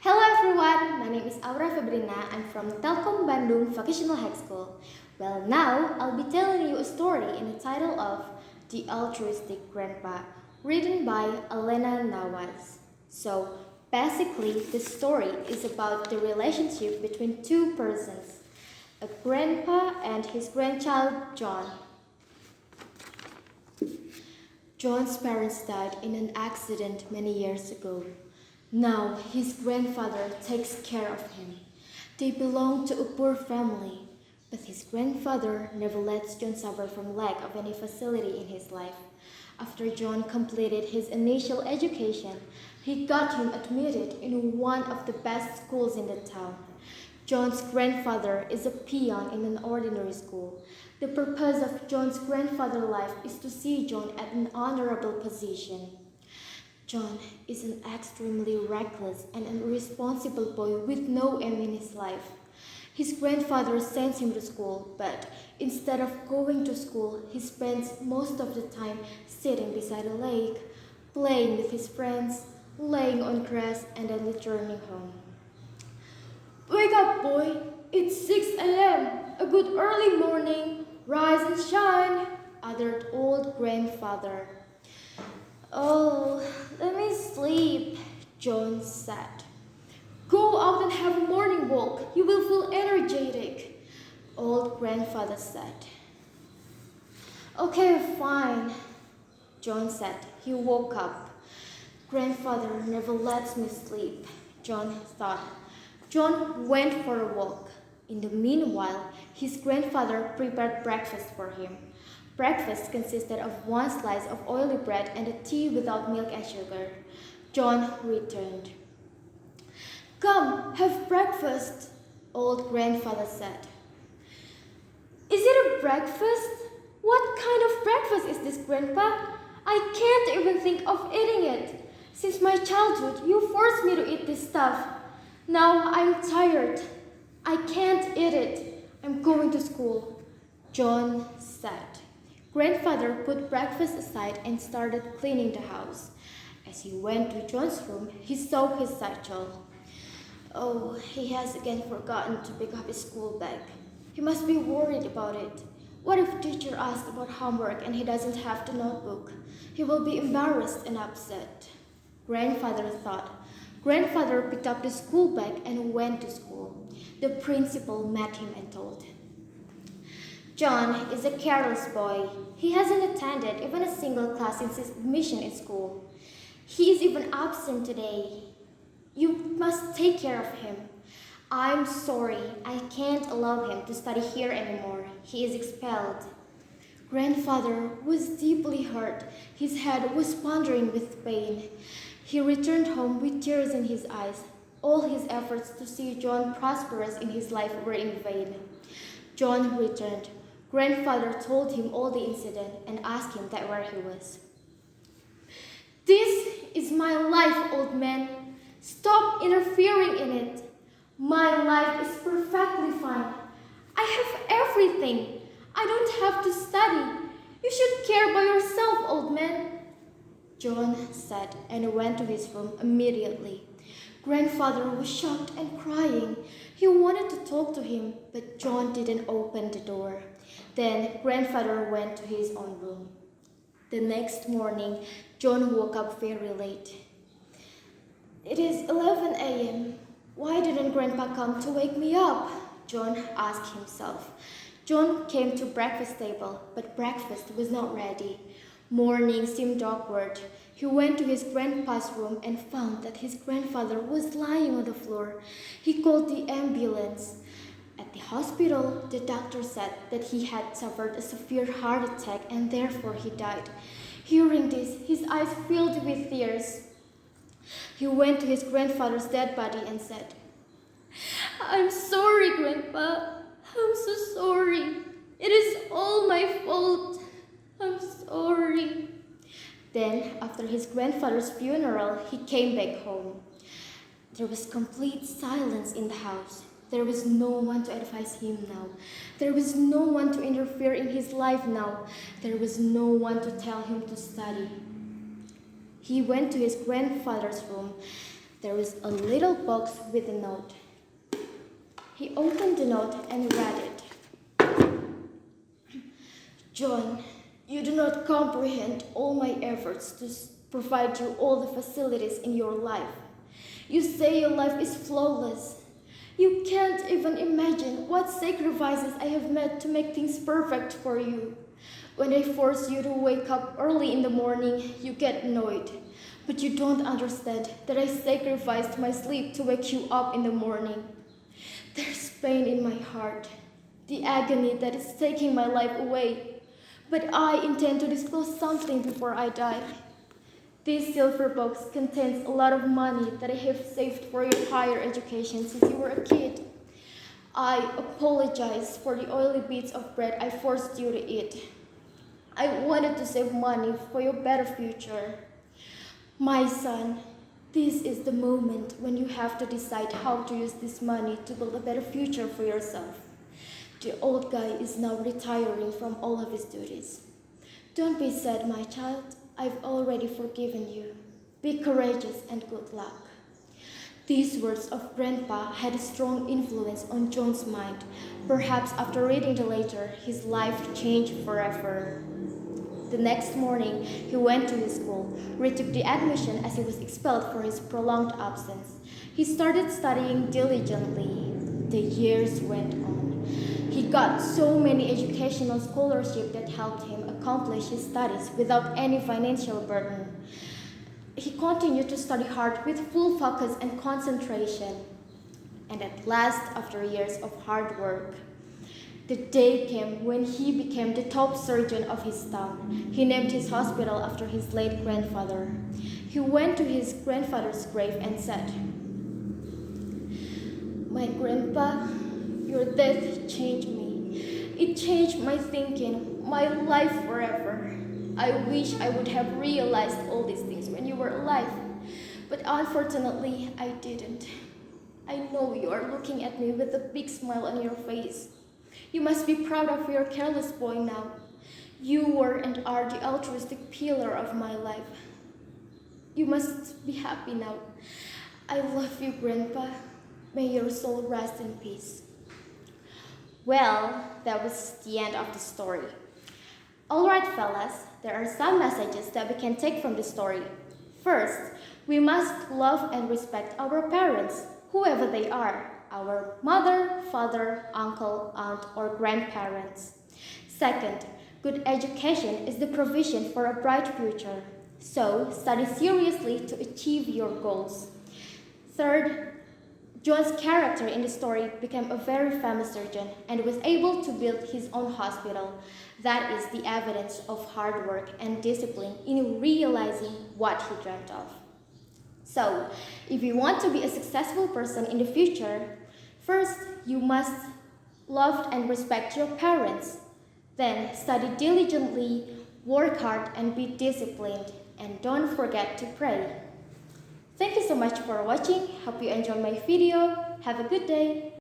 Hello everyone, my name is Febrina. I'm from Telkom Bandung Vocational High School. Well, now I'll be telling you a story in the title of The Altruistic Grandpa, written by Elena Nawaz. So, basically, the story is about the relationship between two persons, a grandpa and his grandchild, John. John's parents died in an accident many years ago. Now his grandfather takes care of him. They belong to a poor family, but his grandfather never lets John suffer from lack of any facility in his life. After John completed his initial education, he got him admitted in one of the best schools in the town. John's grandfather is a peon in an ordinary school. The purpose of John's grandfather's life is to see John at an honorable position. John is an extremely reckless and irresponsible boy with no aim in his life. His grandfather sends him to school, but instead of going to school, he spends most of the time sitting beside a lake, playing with his friends, laying on grass, and then returning home. "Wake up, boy! It's 6 a.m. A good early morning. Rise and shine," uttered old grandfather. "Oh, let me sleep," John said. "Go out and have a morning walk. You will feel energetic," old grandfather said. "Okay, fine," John said. He woke up. "Grandfather never lets me sleep," John thought. John went for a walk. In the meanwhile, his grandfather prepared breakfast for him. Breakfast consisted of one slice of oily bread and a tea without milk and sugar. John returned. "Come, have breakfast," old grandfather said. "Is it a breakfast? What kind of breakfast is this, Grandpa? I can't even think of eating it. Since my childhood, you forced me to eat this stuff. Now I'm tired. I can't eat it. I'm going to school," John said. Grandfather put breakfast aside and started cleaning the house. As he went to John's room, he saw his satchel. Oh, he has again forgotten to pick up his school bag. He must be worried about it. What if teacher asks about homework and he doesn't have the notebook? He will be embarrassed and upset, Grandfather thought. Grandfather picked up the school bag and went to school. The principal met him and told him, "John is a careless boy. He hasn't attended even a single class since his admission in school. He is even absent today. You must take care of him. I'm sorry, I can't allow him to study here anymore. He is expelled." Grandfather was deeply hurt. His head was pounding with pain. He returned home with tears in his eyes. All his efforts to see John prosperous in his life were in vain. John returned. Grandfather told him all the incident and asked him that where he was. "This is my life, old man. Stop interfering in it. My life is perfectly fine. I have everything. I don't have to study. You should care for yourself, old man," John said and went to his room immediately. Grandfather was shocked and crying. He wanted to talk to him, but John didn't open the door. Then grandfather went to his own room. The next morning, John woke up very late. "It is 11 a.m. Why didn't Grandpa come to wake me up?" John asked himself. John came to breakfast table, but breakfast was not ready. Morning seemed awkward. He went to his grandpa's room and found that his grandfather was lying on the floor. He called the ambulance. At the hospital, the doctor said that he had suffered a severe heart attack and therefore he died. Hearing this, his eyes filled with tears. He went to his grandfather's dead body and said, "I'm sorry, Grandpa. I'm so sorry. It is all my fault. I'm sorry." Then, after his grandfather's funeral, he came back home. There was complete silence in the house. There was no one to advise him now. There was no one to interfere in his life now. There was no one to tell him to study. He went to his grandfather's room. There was a little box with a note. He opened the note and read it. John, you do not comprehend all my efforts to provide you all the facilities in your life. You say your life is flawless. You can't even imagine what sacrifices I have made to make things perfect for you. When I force you to wake up early in the morning, you get annoyed. But you don't understand that I sacrificed my sleep to wake you up in the morning. There's pain in my heart, the agony that is taking my life away. But I intend to disclose something before I die. This silver box contains a lot of money that I have saved for your higher education since you were a kid. I apologize for the oily bits of bread I forced you to eat. I wanted to save money for your better future. My son, this is the moment when you have to decide how to use this money to build a better future for yourself. The old guy is now retiring from all of his duties. Don't be sad, my child. I've already forgiven you. Be courageous and good luck. These words of Grandpa had a strong influence on John's mind. Perhaps after reading the letter, his life changed forever. The next morning, he went to his school, retook the admission as he was expelled for his prolonged absence. He started studying diligently. The years went on. He got so many educational scholarships that helped him accomplish his studies without any financial burden. He continued to study hard with full focus and concentration. And at last, after years of hard work, the day came when he became the top surgeon of his town. He named his hospital after his late grandfather. He went to his grandfather's grave and said, "My grandpa, your death changed me. It changed my thinking, my life forever. I wish I would have realized all these things when you were alive, but unfortunately, I didn't. I know you are looking at me with a big smile on your face. You must be proud of your careless boy now. You were and are the altruistic pillar of my life. You must be happy now. I love you, Grandpa. May your soul rest in peace." Well, that was the end of the story. Alright, fellas, there are some messages that we can take from the story. First, we must love and respect our parents, whoever they are. Our mother, father, uncle, aunt, or grandparents. Second, good education is the provision for a bright future. So, study seriously to achieve your goals. Third, John's character in the story became a very famous surgeon and was able to build his own hospital. That is the evidence of hard work and discipline in realizing what he dreamt of. So, if you want to be a successful person in the future, first, you must love and respect your parents. Then, study diligently, work hard, and be disciplined. And don't forget to pray. Thank you so much for watching. Hope you enjoyed my video. Have a good day.